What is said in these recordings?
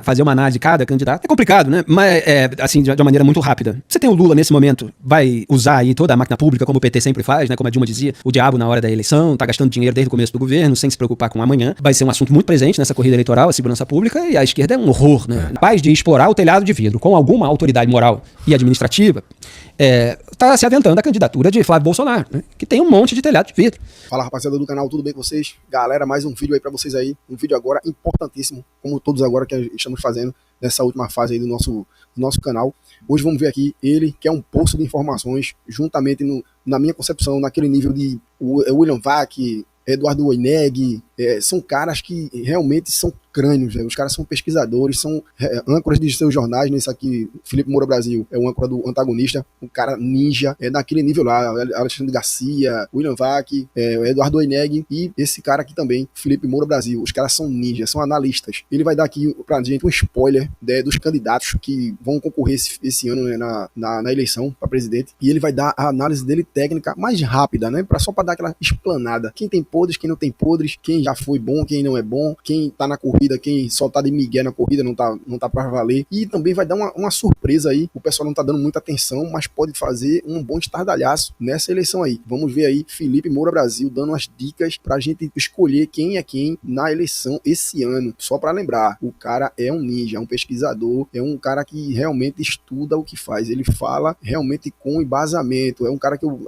fazer uma análise de cada candidato é complicado, né? Mas, assim, de uma maneira muito rápida. Você tem o Lula nesse momento, vai usar aí toda a máquina pública, como o PT sempre faz, né? Como a Dilma dizia, o diabo na hora da eleição, tá gastando dinheiro desde o começo do governo, sem se preocupar com amanhã. Vai ser um assunto muito presente nessa corrida eleitoral, a segurança pública, e a esquerda é um horror, né? Capaz de explorar o telhado de vidro com alguma autoridade moral e administrativa, tá se aventando a candidatura de Flávio Bolsonaro, né? Que tem um monte de telhado de vidro. Fala, rapaziada do canal, tudo bem com vocês? Galera, mais um vídeo aí pra vocês aí, um vídeo agora importantíssimo, como todos agora que estamos fazendo nessa última fase aí do nosso canal. Hoje vamos ver aqui ele, que é um poço de informações, juntamente, na minha concepção, naquele nível de William Vac, Eduardo Oineg, são caras que realmente são crânios, os caras são pesquisadores, são âncoras de seus jornais. Nesse aqui, Felipe Moura Brasil é o âncora do Antagonista, um cara ninja, naquele nível lá, Alexandre Garcia, William Vac, Eduardo Oineg e esse cara aqui também, Felipe Moura Brasil. Os caras são ninjas, são analistas. Ele vai dar aqui pra gente um spoiler dos candidatos que vão concorrer esse ano, né, na eleição para presidente, e ele vai dar a análise dele técnica mais rápida, né, só para dar aquela explanada. Quem tem podres, quem não tem podres, quem já foi bom, quem não é bom, quem tá na corrida, quem só tá de migué na corrida, não tá pra valer. E também vai dar uma surpresa aí, o pessoal não tá dando muita atenção, mas pode fazer um bom estardalhaço nessa eleição aí. Vamos ver aí Felipe Moura Brasil dando umas dicas pra gente escolher quem é quem na eleição esse ano. Só pra lembrar, o cara é um ninja, é um pesquisador, é um cara que realmente estuda o que faz, ele fala realmente com embasamento, é um cara que eu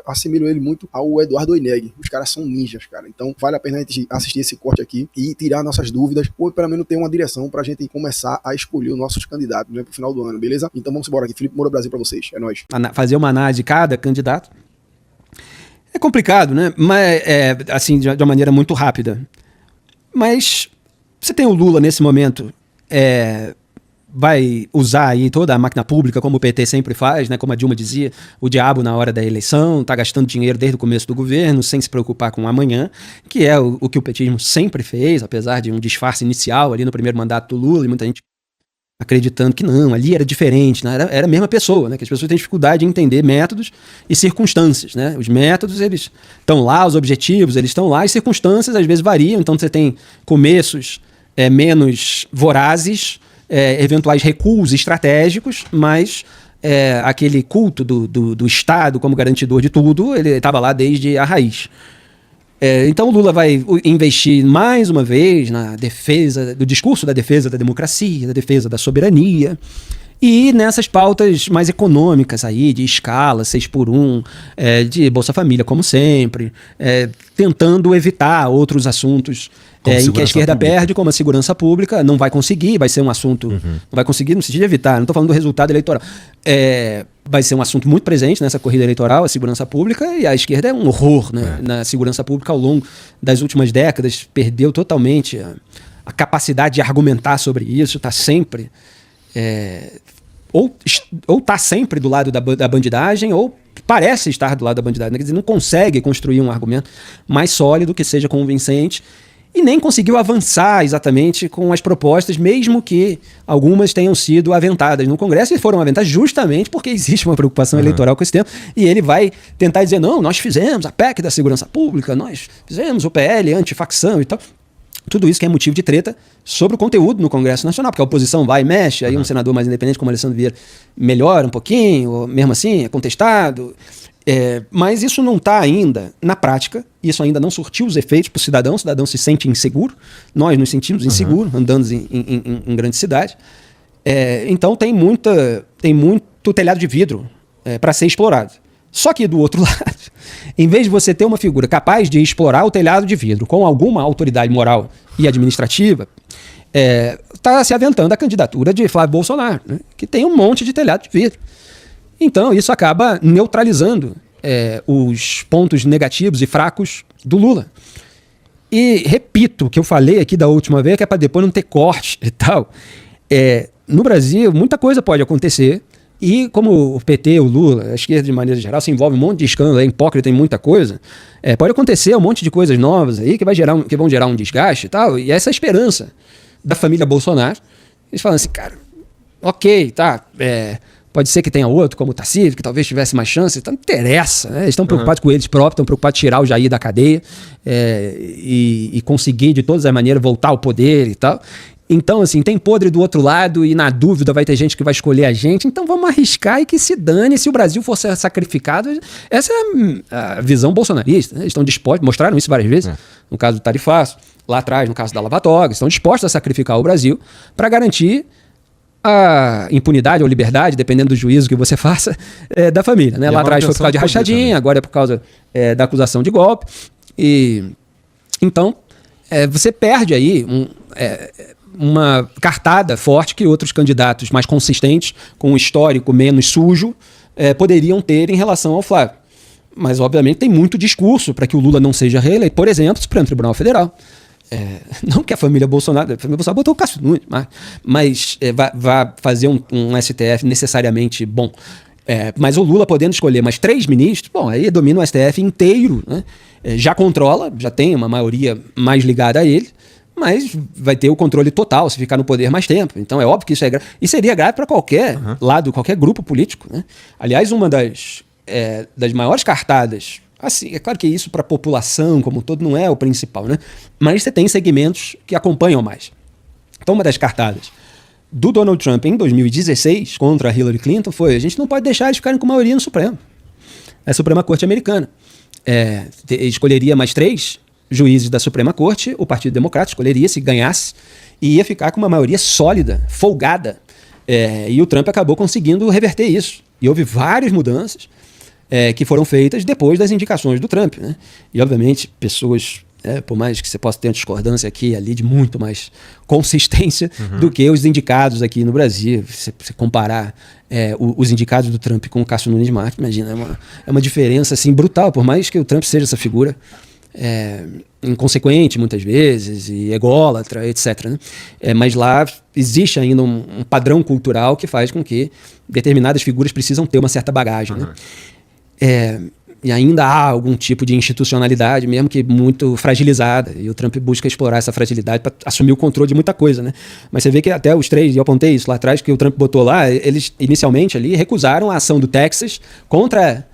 assimilo ele muito ao Eduardo Oineg. Os caras são ninjas, cara. Então vale a pena a gente assistir esse corte aqui e tirar nossas dúvidas, ou pelo menos ter uma direção pra gente começar a escolher os nossos candidatos, né, pro final do ano, beleza? Então vamos embora aqui, Felipe Moura Brasil pra vocês, é nóis. Fazer uma análise de cada candidato é complicado, né? Mas, assim, de uma maneira muito rápida. Mas você tem o Lula nesse momento, vai usar aí toda a máquina pública, como o PT sempre faz, né? Como a Dilma dizia, o diabo na hora da eleição, tá gastando dinheiro desde o começo do governo, sem se preocupar com amanhã, que é o que o petismo sempre fez, apesar de um disfarce inicial ali no primeiro mandato do Lula, e muita gente acreditando que não, ali era diferente, né? Era a mesma pessoa, né? Que as pessoas têm dificuldade de entender métodos e circunstâncias, né? Os métodos, eles estão lá, os objetivos, eles estão lá, e circunstâncias às vezes variam, então você tem começos menos vorazes, eventuais recuos estratégicos, mas aquele culto do Estado como garantidor de tudo, ele estava lá desde a raiz. Então o Lula vai investir mais uma vez na defesa do discurso da defesa da democracia, da defesa da soberania, e nessas pautas mais econômicas aí, de escala, 6x1, de Bolsa Família, como sempre, tentando evitar outros assuntos em que a esquerda perde, como a segurança pública. Não vai conseguir, vai ser um assunto... Não vai conseguir no sentido de evitar, não estou falando do resultado eleitoral. Vai ser um assunto muito presente nessa corrida eleitoral, a segurança pública, e a esquerda é um horror, né? Na segurança pública ao longo das últimas décadas, perdeu totalmente a capacidade de argumentar sobre isso, está sempre... ou está sempre do lado da bandidagem, ou parece estar do lado da bandidagem, né? Quer dizer, não consegue construir um argumento mais sólido que seja convincente, e nem conseguiu avançar exatamente com as propostas, mesmo que algumas tenham sido aventadas no Congresso, e foram aventadas justamente porque existe uma preocupação eleitoral com esse tema, e ele vai tentar dizer, não, nós fizemos a PEC da segurança pública, nós fizemos o PL antifacção e tal. Tudo isso que é motivo de treta sobre o conteúdo no Congresso Nacional, porque a oposição vai e mexe, aí um senador mais independente como Alessandro Vieira melhora um pouquinho, ou mesmo assim é contestado. Mas isso não está ainda na prática, isso ainda não surtiu os efeitos para o cidadão se sente inseguro, nós nos sentimos inseguros andando em grande cidade. Então tem muito telhado de vidro para ser explorado. Só que do outro lado, em vez de você ter uma figura capaz de explorar o telhado de vidro com alguma autoridade moral e administrativa, está se aventando a candidatura de Flávio Bolsonaro, né? Que tem um monte de telhado de vidro. Então isso acaba neutralizando os pontos negativos e fracos do Lula. E repito o que eu falei aqui da última vez, que é para depois não ter corte e tal. No Brasil, muita coisa pode acontecer. E como o PT, o Lula, a esquerda de maneira geral, se envolve um monte de escândalo, é hipócrita em muita coisa, pode acontecer um monte de coisas novas aí que vão gerar um desgaste e tal. E essa é a esperança da família Bolsonaro. Eles falam assim, cara, ok, tá, pode ser que tenha outro, como o Tarcísio, que talvez tivesse mais chance, então não interessa, né? Eles estão preocupados com eles próprios, estão preocupados em tirar o Jair da cadeia e conseguir de todas as maneiras voltar ao poder e tal. Então, assim, tem podre do outro lado e na dúvida vai ter gente que vai escolher a gente. Então vamos arriscar e que se dane se o Brasil for ser sacrificado. Essa é a visão bolsonarista. Né? Eles estão dispostos, mostraram isso várias vezes, no caso do tarifaço, lá atrás, no caso da Lava Toga, estão dispostos a sacrificar o Brasil para garantir a impunidade ou liberdade, dependendo do juízo que você faça, da família. Né? Lá atrás foi por causa de rachadinha, agora é por causa da acusação de golpe. Então, você perde aí uma cartada forte que outros candidatos mais consistentes, com um histórico menos sujo, poderiam ter em relação ao Flávio. Mas, obviamente, tem muito discurso para que o Lula não seja reeleito. Por exemplo, o Supremo Tribunal Federal. Não que a família Bolsonaro botou o Cássio Nunes, mas vai fazer um STF necessariamente bom. Mas o Lula podendo escolher mais 3 ministros, bom, aí domina o STF inteiro, né? Já controla, já tem uma maioria mais ligada a ele, mas vai ter o controle total se ficar no poder mais tempo. Então é óbvio que isso é grave. E seria grave para qualquer lado, qualquer grupo político. Né? Aliás, uma das maiores cartadas, assim, é claro que isso para a população como um todo não é o principal, né? Mas você tem segmentos que acompanham mais. Então uma das cartadas do Donald Trump em 2016 contra a Hillary Clinton foi: a gente não pode deixar eles ficarem com maioria no Supremo. É a Suprema Corte Americana. Escolheria mais 3 juízes da Suprema Corte, o Partido Democrata escolheria, se ganhasse, e ia ficar com uma maioria sólida, folgada. E o Trump acabou conseguindo reverter isso. E houve várias mudanças que foram feitas depois das indicações do Trump. Né? E, obviamente, pessoas, por mais que você possa ter uma discordância aqui e ali, de muito mais consistência do que os indicados aqui no Brasil. Se você comparar os indicados do Trump com o Cássio Nunes Marques, imagina, é uma diferença assim, brutal, por mais que o Trump seja essa figura inconsequente muitas vezes e ególatra, etc. Né? Mas lá existe ainda um padrão cultural que faz com que determinadas figuras precisam ter uma certa bagagem. Né? E ainda há algum tipo de institucionalidade, mesmo que muito fragilizada, e o Trump busca explorar essa fragilidade para assumir o controle de muita coisa. Né? Mas você vê que até os 3, e eu apontei isso lá atrás, que o Trump botou lá, eles inicialmente ali recusaram a ação do Texas contra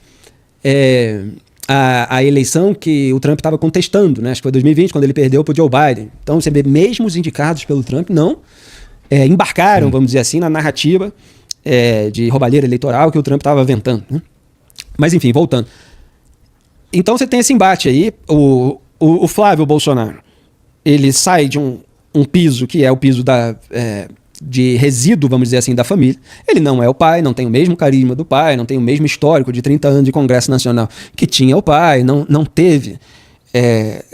a eleição que o Trump estava contestando, né? Acho que foi 2020, quando ele perdeu para o Joe Biden. Então, você vê, mesmo os indicados pelo Trump não embarcaram, vamos dizer assim, na narrativa de roubalheira eleitoral que o Trump estava aventando. Né? Mas, enfim, voltando. Então, você tem esse embate aí. O Flávio Bolsonaro, ele sai de um piso que é o piso de resíduo, vamos dizer assim, da família. Ele não é o pai, não tem o mesmo carisma do pai, não tem o mesmo histórico de 30 anos de Congresso Nacional que tinha o pai, não teve.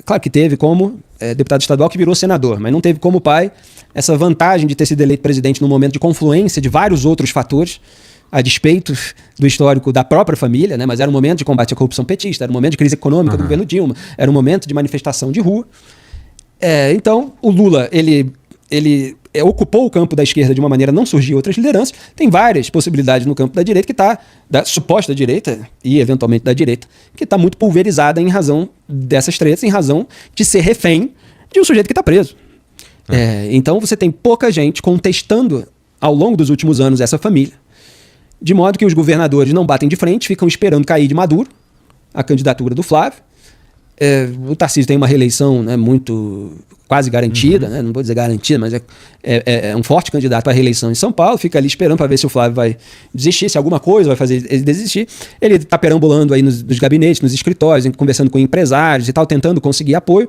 Claro que teve como deputado estadual que virou senador, mas não teve como pai essa vantagem de ter sido eleito presidente num momento de confluência de vários outros fatores, a despeito do histórico da própria família, né? Mas era um momento de combate à corrupção petista, era um momento de crise econômica do governo Dilma, era um momento de manifestação de rua. Então, o Lula, ele ocupou o campo da esquerda de uma maneira, não surgiu outras lideranças. Tem várias possibilidades no campo da direita, da suposta direita e eventualmente da direita, que está muito pulverizada em razão dessas tretas, em razão de ser refém de um sujeito que está preso. Então você tem pouca gente contestando ao longo dos últimos anos essa família, de modo que os governadores não batem de frente, ficam esperando cair de Maduro a candidatura do Flávio. O Tarcísio tem uma reeleição, né, muito quase garantida, né, não vou dizer garantida, mas é um forte candidato para a reeleição em São Paulo, fica ali esperando para ver se o Flávio vai desistir, se alguma coisa vai fazer ele desistir. Ele está perambulando aí nos gabinetes, nos escritórios, conversando com empresários e tal, tentando conseguir apoio.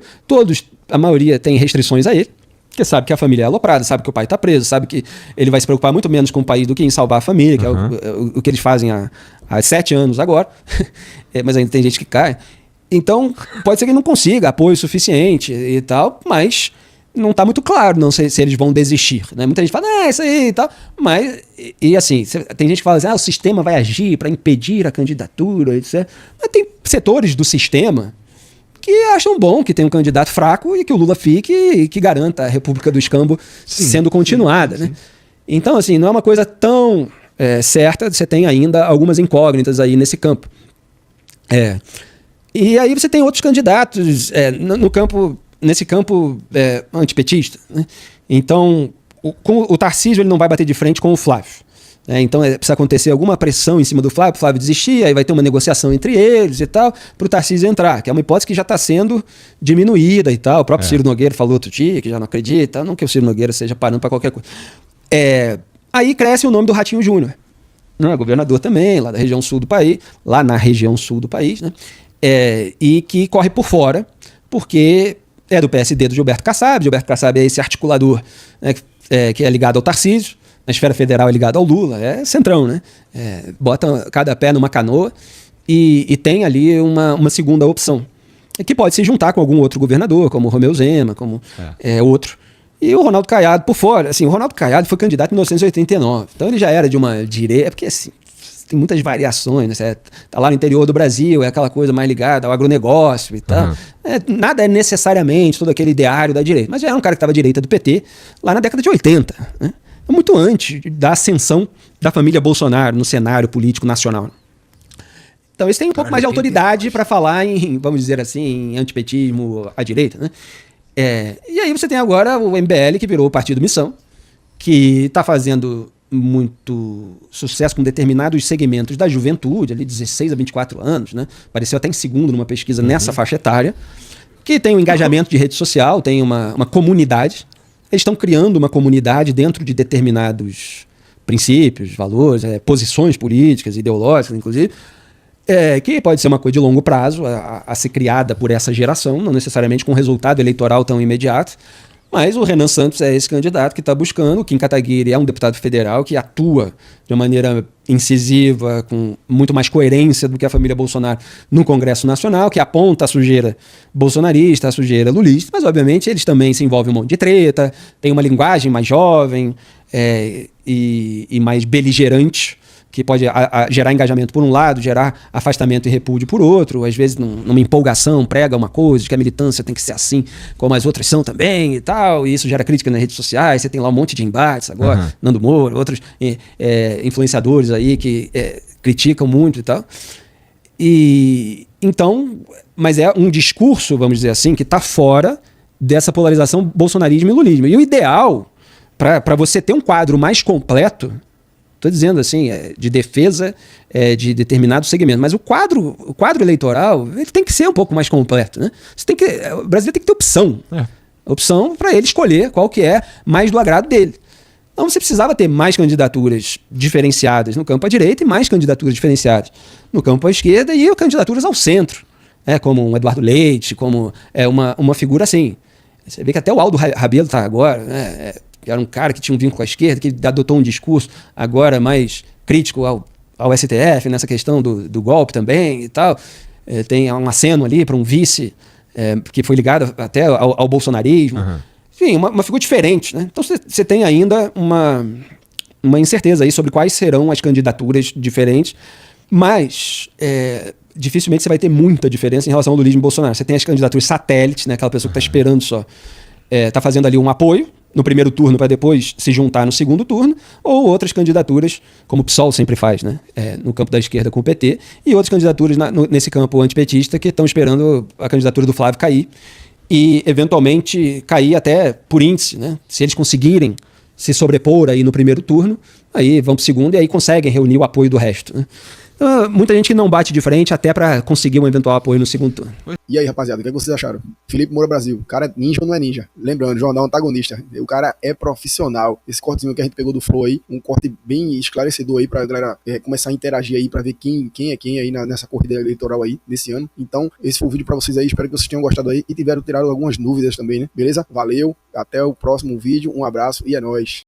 A maioria tem restrições a ele, porque sabe que a família é aloprada, sabe que o pai está preso, sabe que ele vai se preocupar muito menos com o país do que em salvar a família, que é o que eles fazem há 7 anos agora, mas ainda tem gente que cai. Então, pode ser que ele não consiga apoio suficiente e tal, mas não está muito claro, não sei se eles vão desistir. Né? Muita gente fala, isso aí e tal, mas, e assim, tem gente que fala assim, o sistema vai agir para impedir a candidatura, etc. Mas tem setores do sistema que acham bom que tem um candidato fraco e que o Lula fique e que garanta a República do Escambo sendo continuada. Né? Então, assim, não é uma coisa tão certa, você tem ainda algumas incógnitas aí nesse campo. E aí você tem outros candidatos nesse campo antipetista. Né? Então, o Tarcísio ele não vai bater de frente com o Flávio. Então precisa acontecer alguma pressão em cima do Flávio, o Flávio desistir, aí vai ter uma negociação entre eles e tal, para o Tarcísio entrar, que é uma hipótese que já está sendo diminuída e tal. O próprio Ciro Nogueira falou outro dia que já não acredita, não que o Ciro Nogueira seja parando para qualquer coisa. Aí cresce o nome do Ratinho Júnior, né? Governador também, lá da região sul do país, lá na região sul do país, né? E que corre por fora, porque é do PSD do Gilberto Kassab. Gilberto Kassab é esse articulador, né, que é ligado ao Tarcísio. Na esfera federal é ligado ao Lula, é centrão, né? Bota cada pé numa canoa e tem ali uma segunda opção, que pode se juntar com algum outro governador, como o Romeu Zema, como outro. E o Ronaldo Caiado por fora. Assim, o Ronaldo Caiado foi candidato em 1989, então ele já era de uma direita, porque assim, tem muitas variações, né? Tá lá no interior do Brasil, é aquela coisa mais ligada ao agronegócio e tal. Nada é necessariamente todo aquele ideário da direita, mas já era um cara que estava à direita do PT lá na década de 80, né? Muito antes da ascensão da família Bolsonaro no cenário político nacional. Então eles têm um pouco mais de autoridade para falar em, vamos dizer assim, em antipetismo à direita, né? E aí você tem agora o MBL, que virou o Partido Missão, que está fazendo muito sucesso com determinados segmentos da juventude, ali 16 a 24 anos, né? Apareceu até em segundo numa pesquisa nessa faixa etária, que tem um engajamento de rede social, tem uma comunidade. Eles estão criando uma comunidade dentro de determinados princípios, valores, posições políticas, ideológicas, inclusive, que pode ser uma coisa de longo prazo a ser criada por essa geração, não necessariamente com resultado eleitoral tão imediato. Mas o Renan Santos é esse candidato que está buscando. O Kim Kataguiri é um deputado federal que atua de uma maneira incisiva, com muito mais coerência do que a família Bolsonaro no Congresso Nacional, que aponta a sujeira bolsonarista, a sujeira lulista, mas obviamente eles também se envolvem em um monte de treta, tem uma linguagem mais jovem e mais beligerante, que pode gerar engajamento por um lado, gerar afastamento e repúdio por outro, às vezes numa empolgação, prega uma coisa, de que a militância tem que ser assim, como as outras são também e tal, e isso gera crítica nas redes sociais. Você tem lá um monte de embates agora, Nando Moura, outros influenciadores aí que criticam muito e tal. Então, mas é um discurso, vamos dizer assim, que está fora dessa polarização bolsonarismo e lulismo. E o ideal, para você ter um quadro mais completo, estou dizendo assim, de defesa de determinado segmento, mas o quadro eleitoral ele tem que ser um pouco mais completo, né? O brasileiro tem que ter opção. Opção para ele escolher qual que é mais do agrado dele. Então você precisava ter mais candidaturas diferenciadas no campo à direita e mais candidaturas diferenciadas no campo à esquerda e candidaturas ao centro, como um Eduardo Leite, como uma figura assim. Você vê que até o Aldo Rabelo está agora, né? Que era um cara que tinha um vínculo com a esquerda, que adotou um discurso agora mais crítico ao STF, nessa questão do golpe também e tal. Tem um aceno ali para um vice que foi ligado até ao bolsonarismo. Enfim, uma figura diferente, né? Então você tem ainda uma incerteza aí sobre quais serão as candidaturas diferentes, mas dificilmente você vai ter muita diferença em relação ao lulismo Bolsonaro. Você tem as candidaturas satélites, né? Aquela pessoa que está esperando só, está fazendo ali um apoio no primeiro turno para depois se juntar no segundo turno, ou outras candidaturas, como o PSOL sempre faz, né? No campo da esquerda com o PT, e outras candidaturas nesse campo antipetista que estão esperando a candidatura do Flávio cair, e eventualmente cair até por índice, né? Se eles conseguirem se sobrepor aí no primeiro turno, aí vão para o segundo e aí conseguem reunir o apoio do resto, né? Então, muita gente que não bate de frente até para conseguir um eventual apoio no segundo turno. E aí, rapaziada, o que vocês acharam? Felipe Moura Brasil, o cara é ninja ou não é ninja? Lembrando, jornal antagonista, o cara é profissional. Esse cortezinho que a gente pegou do Flow aí, um corte bem esclarecedor aí pra galera começar a interagir aí, pra ver quem é quem aí nessa corrida eleitoral aí, nesse ano. Então, esse foi o vídeo pra vocês aí, espero que vocês tenham gostado aí e tiveram tirado algumas dúvidas também, né? Beleza? Valeu, até o próximo vídeo, um abraço e é nóis.